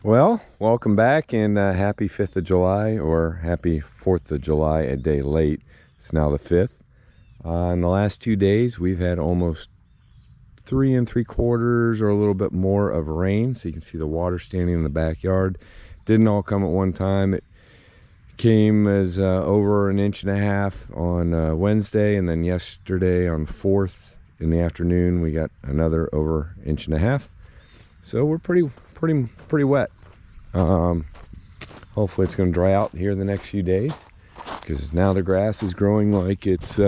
Well, welcome back, and happy 5th of July, or happy 4th of July, a day late. It's now the 5th. In the last 2 days, we've had almost 3 3/4 or a little bit more of rain. So you can see the water standing in the backyard. Didn't all come at one time. It came as over 1.5 inches on Wednesday, and then yesterday on the 4th in the afternoon, we got another over 1.5 inches. So we're pretty wet. Hopefully it's going to dry out here in the next few days, because now the grass is growing like it's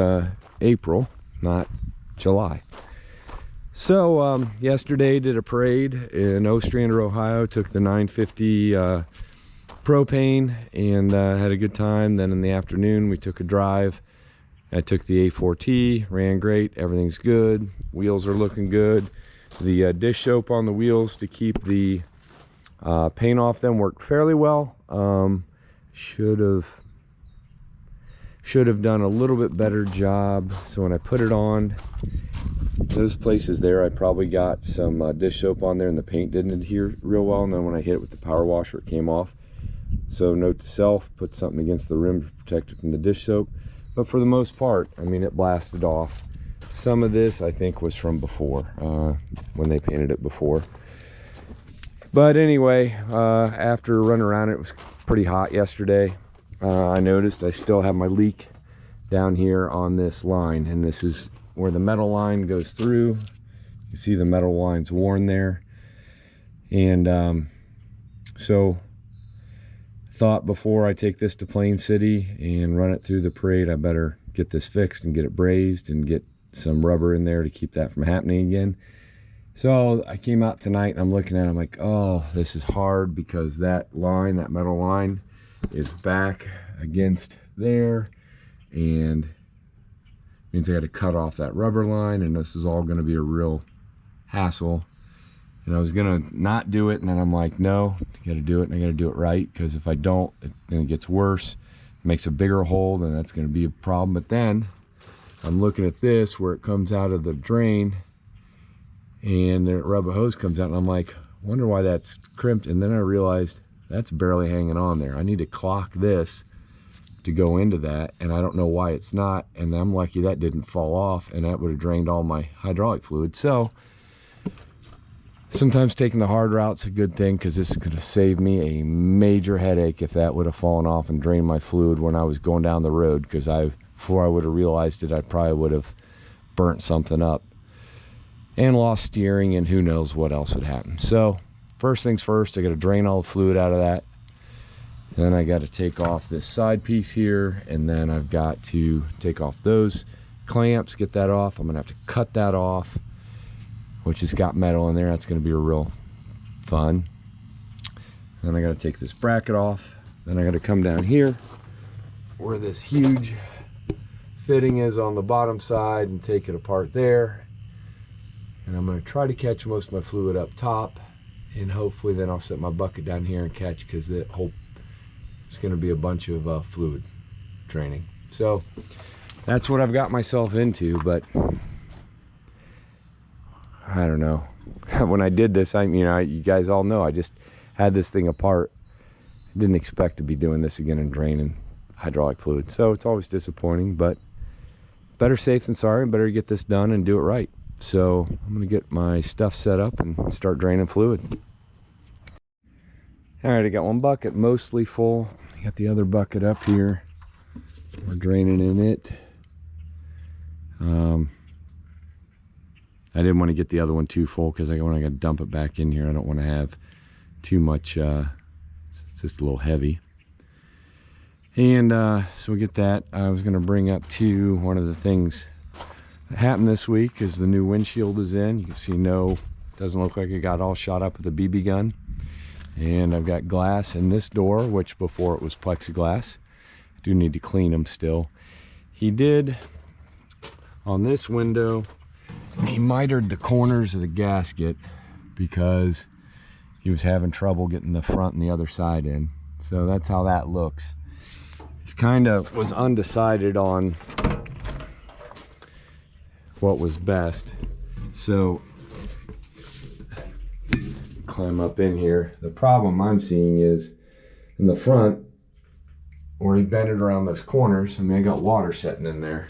April, not July. So yesterday did a parade in Ostrander, Ohio. Took the 950 propane and had a good time. Then in the afternoon we took a drive. I took the A4T, ran great, everything's good, wheels are looking good. The dish soap on the wheels to keep the paint off them worked fairly well. Should have done a little bit better job. So when I put it on those places there, I probably got some dish soap on there and the paint didn't adhere real well, and then when I hit it with the power washer it came off. So note to self, put something against the rim to protect it from the dish soap. But for the most part, I mean, it blasted off. Some of this I think was from before, when they painted it before. But anyway, after running around, it was pretty hot yesterday. I noticed I still have my leak down here on this line, and this is where the metal line goes through. You see the metal line's worn there. And so thought before I take this to Plain City and run it through the parade, I better get this fixed and get it brazed and get some rubber in there to keep that from happening again. So I came out tonight and I'm looking at it, I'm like, oh, this is hard, because that line, that metal line, is back against there, and means I had to cut off that rubber line, and this is all going to be a real hassle. And I was gonna not do it, and then I'm like, no, I gotta do it, and I gotta do it right, because if I don't, then it gets worse. It makes a bigger hole, and that's gonna be a problem. But then I'm looking at this where it comes out of the drain, and the rubber hose comes out, and I'm like, wonder why that's crimped. And then I realized that's barely hanging on there. I need to clock this to go into that, and I don't know why it's not. And I'm lucky that didn't fall off, and that would have drained all my hydraulic fluid. So sometimes taking the hard route's a good thing, because this is going to save me a major headache if that would have fallen off and drained my fluid when I was going down the road, because before I would have realized it, I probably would have burnt something up and lost steering, and who knows what else would happen. So first things first, I got to drain all the fluid out of that. Then I got to take off this side piece here, and then I've got to take off those clamps, get that off. I'm going to have to cut that off, which has got metal in there. That's going to be a real fun. Then I got to take this bracket off. Then I got to come down here where this huge fitting is on the bottom side and take it apart there. And I'm going to try to catch most of my fluid up top, and hopefully then I'll set my bucket down here and catch, because it's going to be a bunch of fluid draining. So that's what I've got myself into. But I don't know. When I did this, you guys all know I just had this thing apart. I didn't expect to be doing this again and draining hydraulic fluid. So it's always disappointing, but better safe than sorry. Better get this done and do it right. So I'm going to get my stuff set up and start draining fluid. All right, I got one bucket mostly full. I got the other bucket up here. We're draining in it. I didn't want to get the other one too full, because when I got to dump it back in here, I don't want to have too much, it's just a little heavy. And so we get that. I was going to bring up too, one of the things that happened this week is the new windshield is in. You can see doesn't look like it got all shot up with a BB gun. And I've got glass in this door, which before it was plexiglass. I do need to clean them still. He did on this window, he mitered the corners of the gasket because he was having trouble getting the front and the other side in. So that's how that looks. He kind of was undecided on what was best. So climb up in here. The problem I'm seeing is in the front, where he bent it around those corners. I mean, I got water setting in there.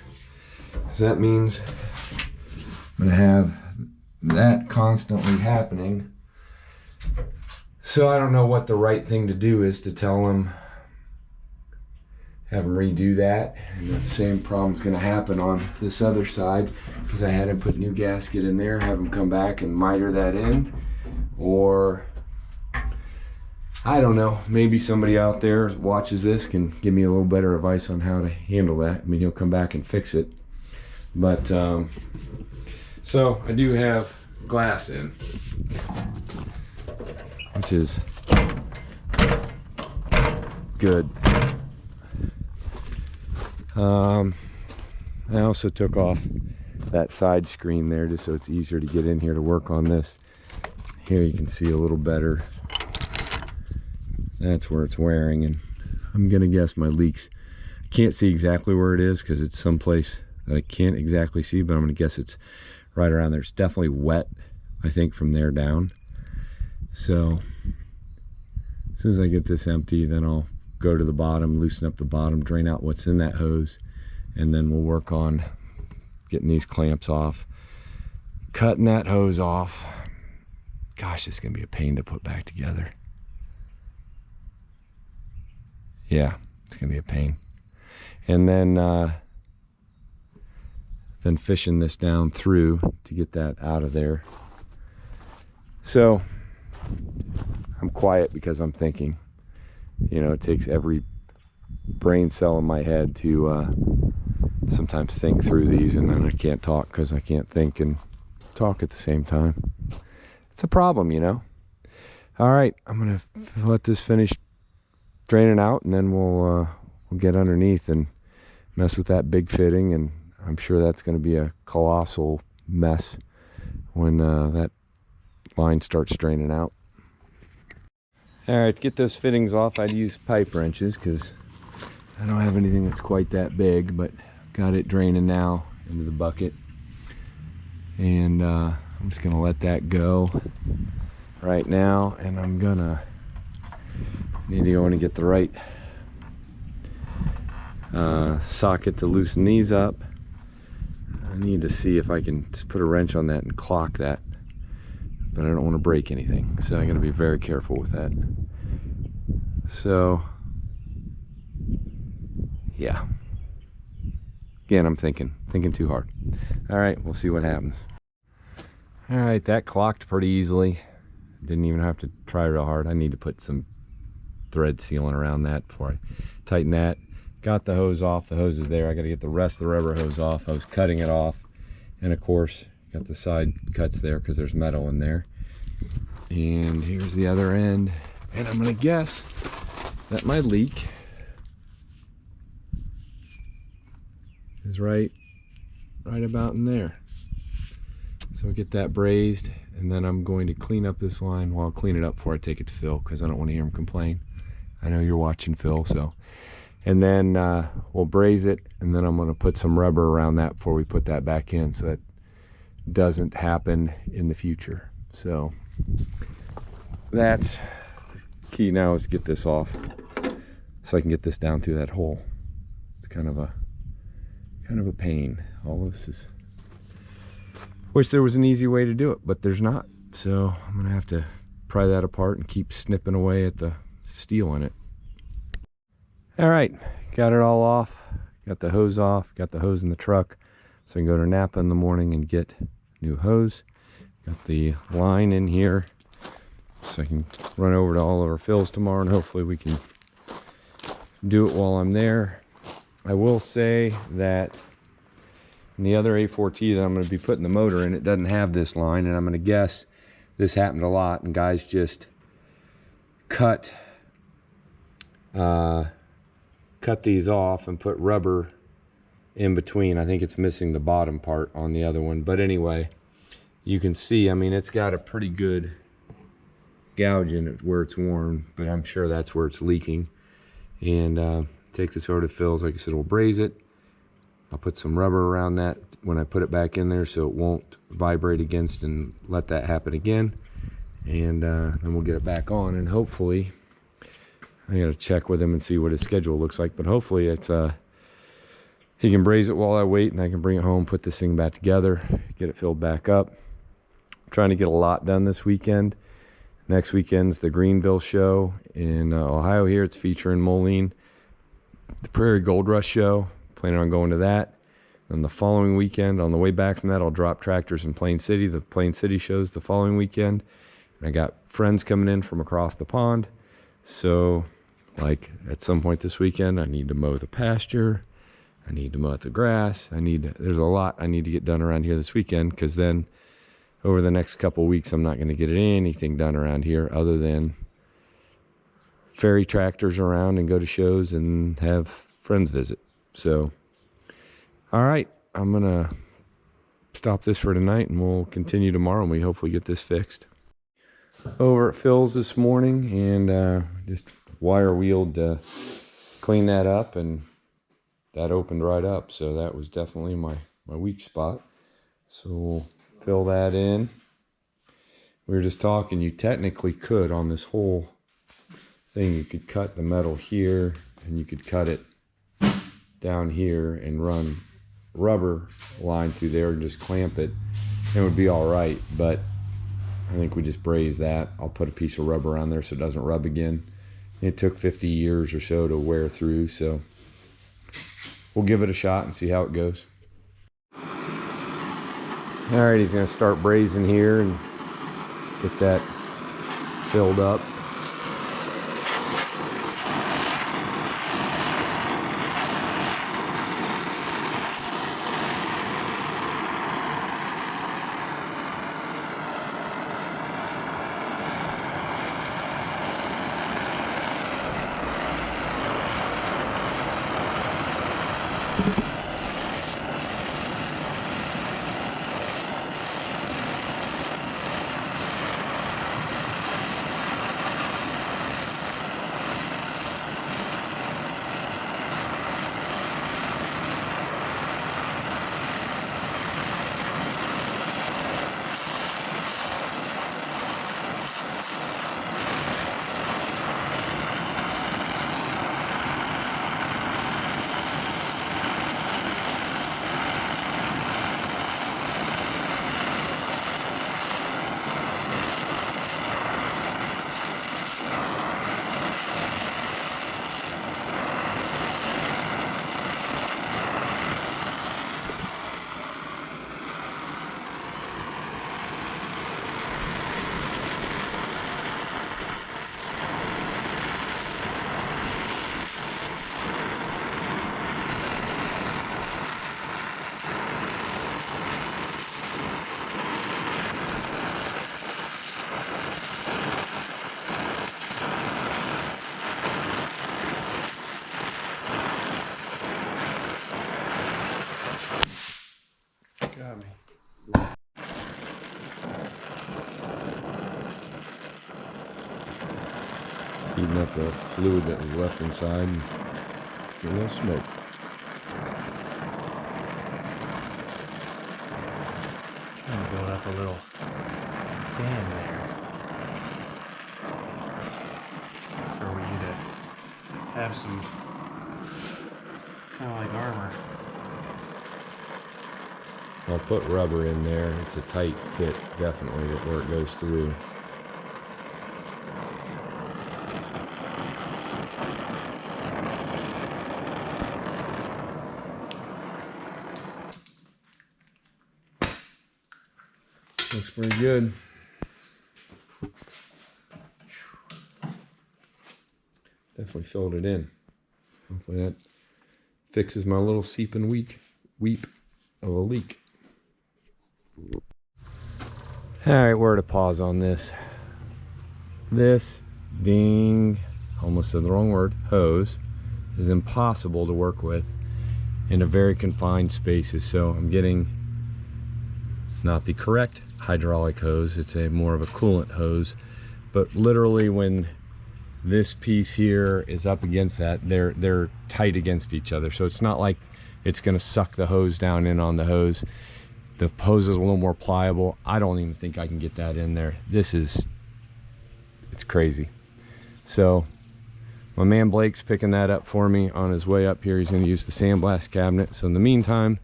So that means I'm gonna have that constantly happening. So I don't know what the right thing to do is to tell him, have him redo that. And the same problem's gonna happen on this other side because I had him put new gasket in there, have him come back and miter that in. Or I don't know, maybe somebody out there watches this can give me a little better advice on how to handle that. I mean, he'll come back and fix it. But, so I do have glass in, which is good. I also took off that side screen there just so it's easier to get in here to work on this. Here you can see a little better. That's where it's wearing, and I'm gonna guess my leaks. I can't see exactly where it is because it's someplace that I can't exactly see, but I'm gonna guess it's right around there. It's definitely wet, I think, from there down. So as soon as I get this empty, then I'll go to the bottom, loosen up the bottom, drain out what's in that hose, and then we'll work on getting these clamps off, cutting that hose off. Gosh, it's gonna be a pain to put back together. Yeah, it's gonna be a pain. And then fishing this down through to get that out of there. So I'm quiet because I'm thinking. You know, it takes every brain cell in my head to sometimes think through these, and then I can't talk because I can't think and talk at the same time. It's a problem, you know. All right, I'm gonna let this finish draining out, and then we'll get underneath and mess with that big fitting, and I'm sure that's going to be a colossal mess when that line starts draining out. All right, to get those fittings off, I'd use pipe wrenches because I don't have anything that's quite that big, but got it draining now into the bucket, and I'm just going to let that go right now, and I'm gonna need to go in and get the right socket to loosen these up. I need to see if I can just put a wrench on that and clock that, but I don't want to break anything, so I'm going to be very careful with that. So yeah, again, I'm thinking too hard. All right, we'll see what happens. All right, that clocked pretty easily. Didn't even have to try real hard. I need to put some thread sealant around that before I tighten that. Got the hose off. The hose is there. I got to get the rest of the rubber hose off. I was cutting it off, and of course got the side cuts there because there's metal in there. And here's the other end, and I'm gonna guess that my leak is right about in there. So I'll get that brazed, and then I'm going to clean up this line. Well, I'll clean it up before I take it to Phil because I don't want to hear him complain. I know you're watching, Phil, so. And then we'll braze it, and then I'm going to put some rubber around that before we put that back in so that doesn't happen in the future. So that's the key now, is to get this off so I can get this down through that hole. It's kind of a pain. All this is, wish there was an easy way to do it, but there's not. So I'm gonna have to pry that apart and keep snipping away at the steel in it. All right, got it all off, got the hose off, got the hose in the truck, so I can go to Napa in the morning and get new hose. Got the line in here so I can run over to all of our fills tomorrow, and hopefully we can do it while I'm there. I will say that in the other A4T that I'm going to be putting the motor in, it doesn't have this line, and I'm going to guess this happened a lot, and guys just cut these off and put rubber in between. I think it's missing the bottom part on the other one, but anyway, you can see, I mean, it's got a pretty good gouge in it where it's worn, but I'm sure that's where it's leaking. And take this over to Phil's. Like I said, we'll braze it. I'll put some rubber around that when I put it back in there so it won't vibrate against and let that happen again. and then we'll get it back on. And hopefully, I gotta check with him and see what his schedule looks like, but hopefully it's he can braze it while I wait, and I can bring it home, put this thing back together, get it filled back up. I'm trying to get a lot done this weekend. Next weekend's the Greenville show in Ohio here. It's featuring Moline. The Prairie Gold Rush show, planning on going to that. And the following weekend, on the way back from that, I'll drop tractors in Plain City. The Plain City show's the following weekend. And I got friends coming in from across the pond. So, like, at some point this weekend, I need to mow the pasture. I need to mow the grass. There's a lot I need to get done around here this weekend, because then over the next couple weeks, I'm not going to get anything done around here other than ferry tractors around and go to shows and have friends visit. So, all right, I'm going to stop this for tonight, and we'll continue tomorrow, and we hopefully get this fixed. Over at Phil's this morning, and just wire wheeled to clean that up, and that opened right up. So that was definitely my weak spot. So we'll fill that in. We were just talking, you technically could, on this whole thing, you could cut the metal here, and you could cut it down here and run rubber line through there and just clamp it. It would be all right, but I think we just braze that. I'll put a piece of rubber on there so it doesn't rub again. It took 50 years or so to wear through, so we'll give it a shot and see how it goes. All right, he's gonna start brazing here and get that filled up. Heating up the fluid that was left inside and get a little smoke. Trying to build up a little dam there for you to have some kind of like armor. I'll put rubber in there. It's a tight fit, definitely, where it goes through. Looks pretty good. Definitely filled it in. Hopefully that fixes my little seeping weep of a leak. Alright, where to pause on this. This almost said the wrong word, hose, is impossible to work with in a very confined spaces. So I'm getting, it's not the correct hydraulic hose, it's a more of a coolant hose, but literally when this piece here is up against that, they're tight against each other, so it's not like it's going to suck the hose down in on the hose. The hose is a little more pliable. I don't even think I can get that in there. This is It's crazy. So my man Blake's picking that up for me on his way up here. He's going to use the sandblast cabinet. So in the meantime,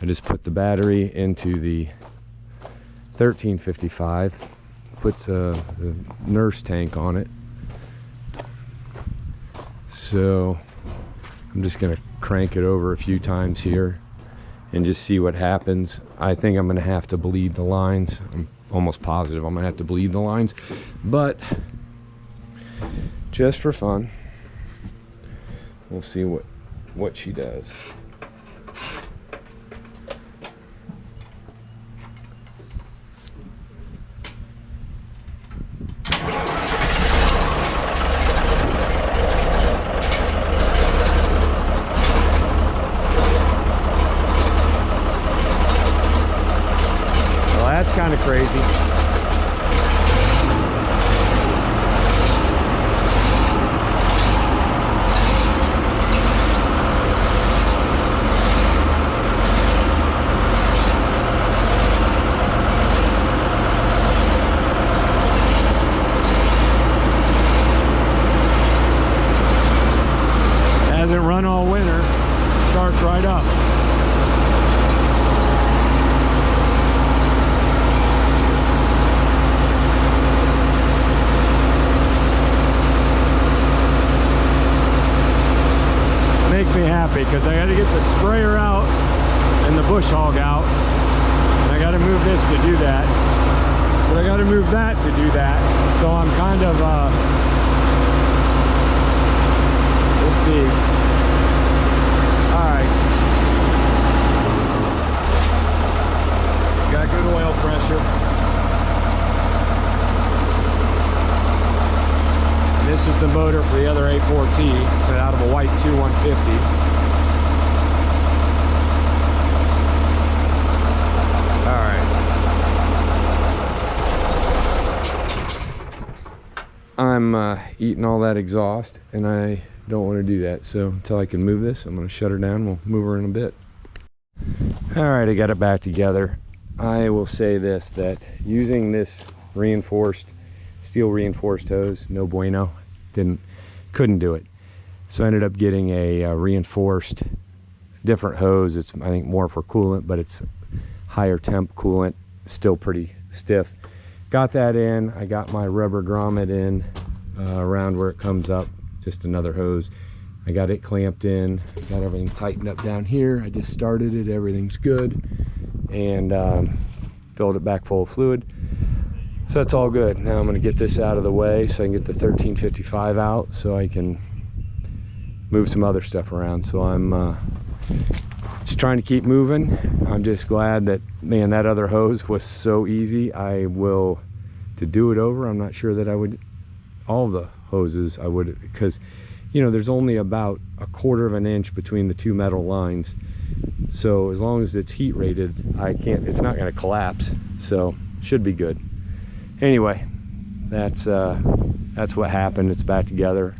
I just put the battery into the 1355, puts a nurse tank on it. So I'm just going to crank it over a few times here and just see what happens. I think I'm going to have to bleed the lines. I'm almost positive I'm going to have to bleed the lines, but just for fun, we'll see what she does. That's kind of crazy. Hasn't run all winter, starts right up. Makes me happy because I got to get the sprayer out and the bush hog out, and I got to move this to do that, but I got to move that to do that. So I'm kind of we'll see. All right, got good oil pressure. This is the motor for the other A4T. It's out of a white 2150. All right. I'm eating all that exhaust, and I don't want to do that. So until I can move this, I'm going to shut her down. We'll move her in a bit. All right, I got it back together. I will say this, that using this steel reinforced hose, no bueno. Couldn't do it. So I ended up getting a reinforced different hose. It's, I think, more for coolant, but it's higher temp coolant, still pretty stiff. Got that in. I got my rubber grommet in around where it comes up, just another hose. I got it clamped in, got everything tightened up down here. I just started it, everything's good, and filled it back full of fluid. So that's all good. Now I'm going to get this out of the way so I can get the 1355 out so I can move some other stuff around. So I'm just trying to keep moving. I'm just glad that, man, that other hose was so easy. To do it over, I'm not sure that I would, all the hoses I would, because, you know, there's only about 1/4 of an inch between the two metal lines. So as long as it's heat rated, it's not going to collapse. So should be good. Anyway, that's what happened. It's back together.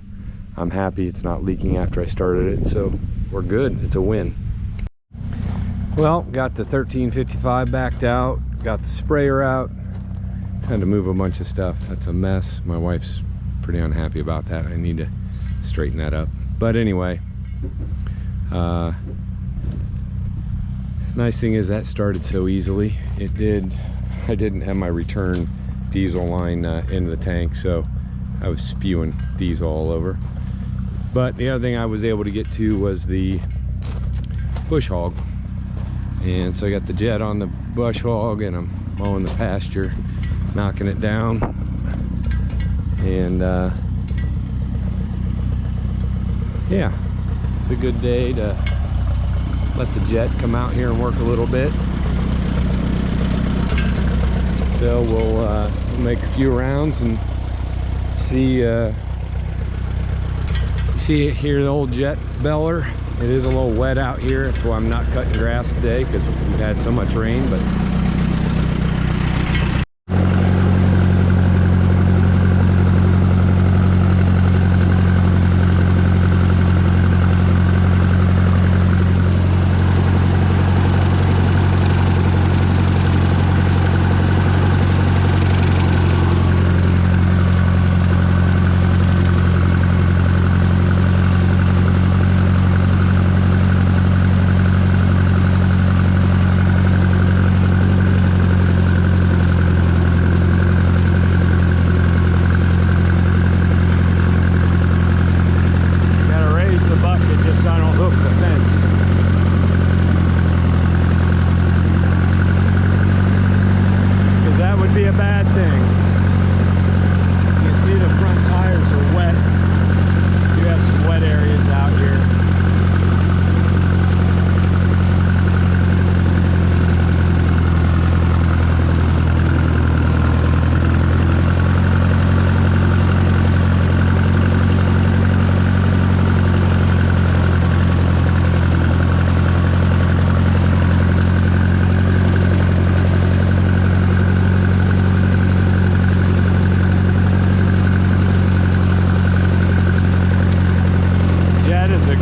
I'm happy it's not leaking after I started it, so we're good. It's a win. Well, got the 1355 backed out, got the sprayer out, had to move a bunch of stuff. That's a mess. My wife's pretty unhappy about that. I need to straighten that up. But anyway, nice thing is that started so easily. It did. I didn't have my return diesel line into the tank, so I was spewing diesel all over. But the other thing I was able to get to was the bush hog, and so I got the jet on the bush hog, and I'm mowing the pasture, knocking it down, and yeah, it's a good day to let the jet come out here and work a little bit. So we'll make a few rounds and see hear the old jet beller. It is a little wet out here. That's why I'm not cutting grass today, because we've had so much rain. But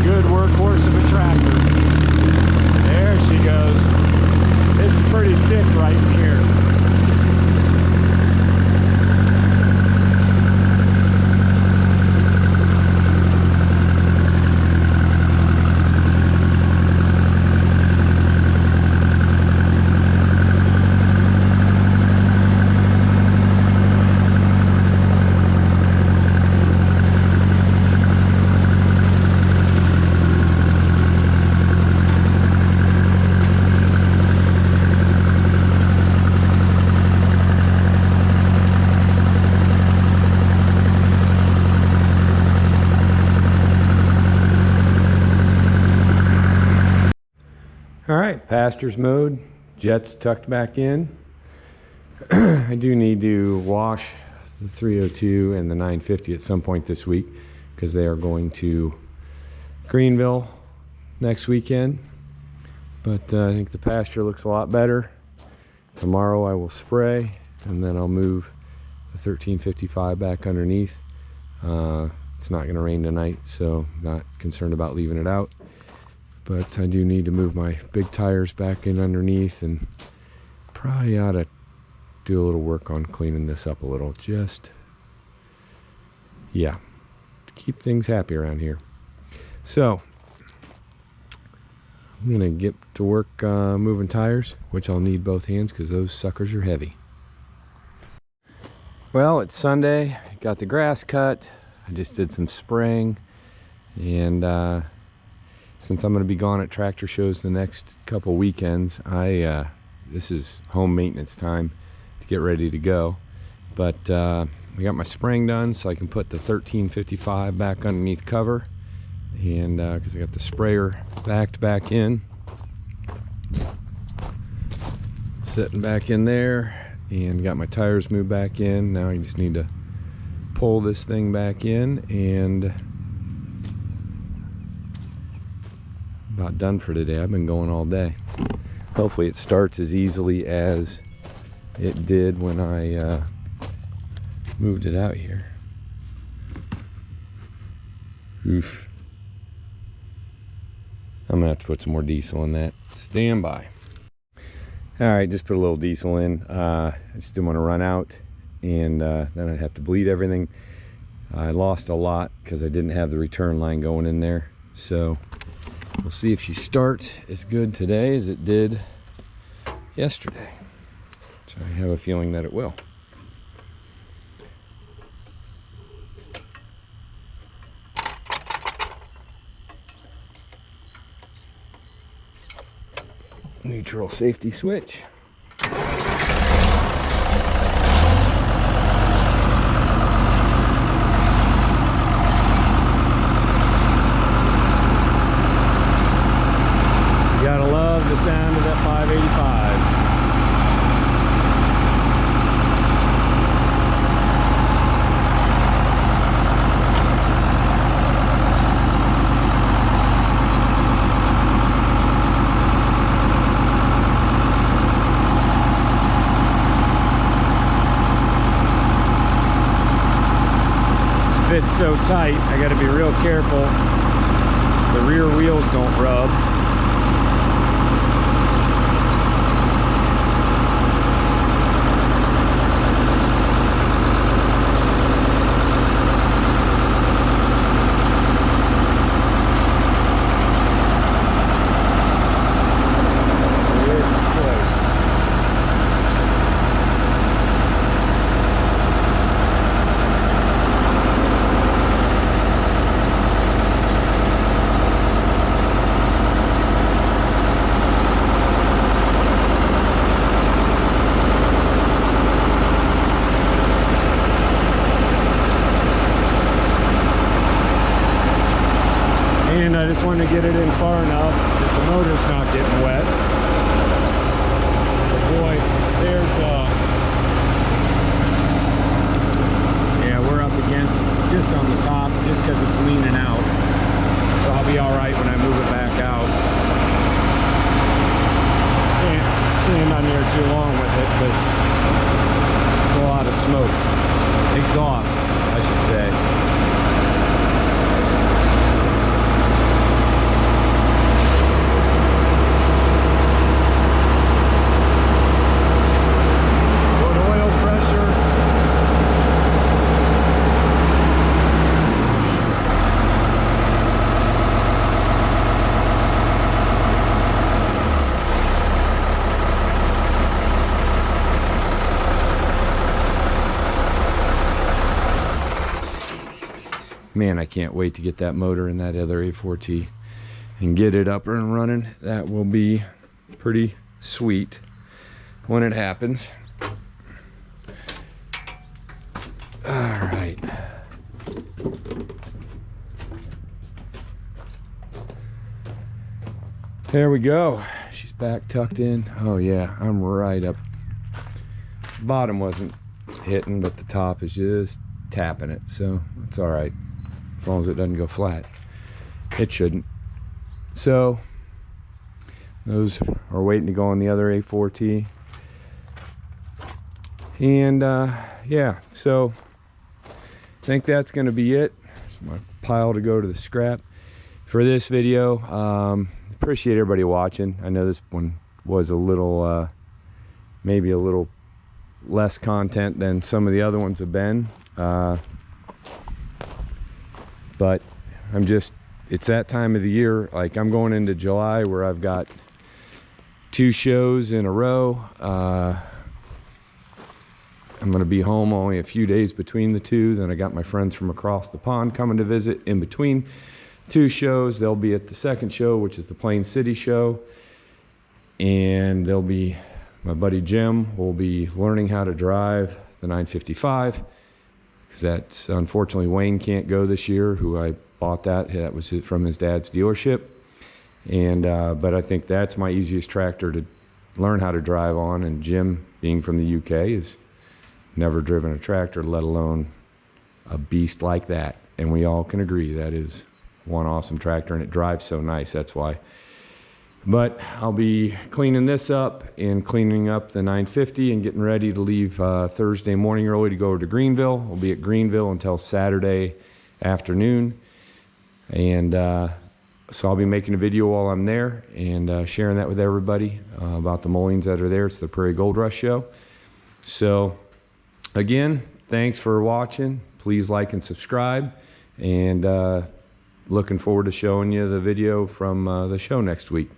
good workhorse of a tractor. There she goes. It's pretty thick right in here. All right, pasture's mowed, jet's tucked back in. I do need to wash the 302 and the 950 at some point this week because they are going to Greenville next weekend. But I think the pasture looks a lot better. Tomorrow I will spray and then I'll move the 1355 back underneath. It's not going to rain tonight, so not concerned about leaving it out. But I do need to move my big tires back in underneath and probably ought to do a little work on cleaning this up a little. Just, yeah, to keep things happy around here. So, I'm going to get to work moving tires, which I'll need both hands because those suckers are heavy. Well, it's Sunday. Got the grass cut. I just did some spraying. And since I'm going to be gone at tractor shows the next couple weekends, this is home maintenance time to get ready to go. But I got my spraying done so I can put the 1355 back underneath cover, and because I got the sprayer back in, sitting back in there, and got my tires moved back in. Now I just need to pull this thing back in, and about done for today. I've been going all day. Hopefully it starts as easily as it did when I moved it out here. Oof. I'm gonna have to put some more diesel in that. Stand by. All right, just put a little diesel in. I just didn't want to run out, and then I'd have to bleed everything. I lost a lot because I didn't have the return line going in there. So we'll see if she starts as good today as it did yesterday. So I have a feeling that it will. Neutral safety switch. Gotta love the sound of that 585. Fits so tight, I gotta be real careful the rear wheels don't rub. And I just wanted to get it in far enough that the motor's not getting wet. But boy, there's yeah, we're up against just on the top just because it's leaning out. So I'll be all right when I move it back out. Can't stand on there too long with it because there's a lot of smoke. Exhaust, I should say. man, I can't wait to get that motor in that other A4T and get it up and running. That will be pretty sweet when it happens. All right. There we go. She's back tucked in. Oh yeah, I'm right up. Bottom wasn't hitting, but the top is just tapping it, so it's all right as long as it doesn't go flat. It shouldn't. So those are waiting to go on the other A4T. And yeah, so I think that's going to be it. There's my pile to go to the scrap for this video. Appreciate everybody watching. I know this one was a little maybe a little less content than some of the other ones have been, but I'm just, it's that time of the year. Like, I'm going into July where I've got 2 shows in a row. I'm going to be home only a few days between the 2. Then I got my friends from across the pond coming to visit in between 2 shows. They'll be at the second show, which is the Plain City show, and they'll be, my buddy Jim will be learning how to drive the 955, because that's, unfortunately, Wayne can't go this year, who I bought that. That was from his dad's dealership. And but I think that's my easiest tractor to learn how to drive on, and Jim, being from the UK, has never driven a tractor, let alone a beast like that. And we all can agree that is one awesome tractor, and it drives so nice, that's why. But I'll be cleaning this up and cleaning up the 950 and getting ready to leave Thursday morning early to go over to Greenville. We'll be at Greenville until Saturday afternoon. And so I'll be making a video while I'm there and sharing that with everybody about the Molines that are there. It's the Prairie Gold Rush show. So again, thanks for watching. Please like and subscribe. And looking forward to showing you the video from the show next week.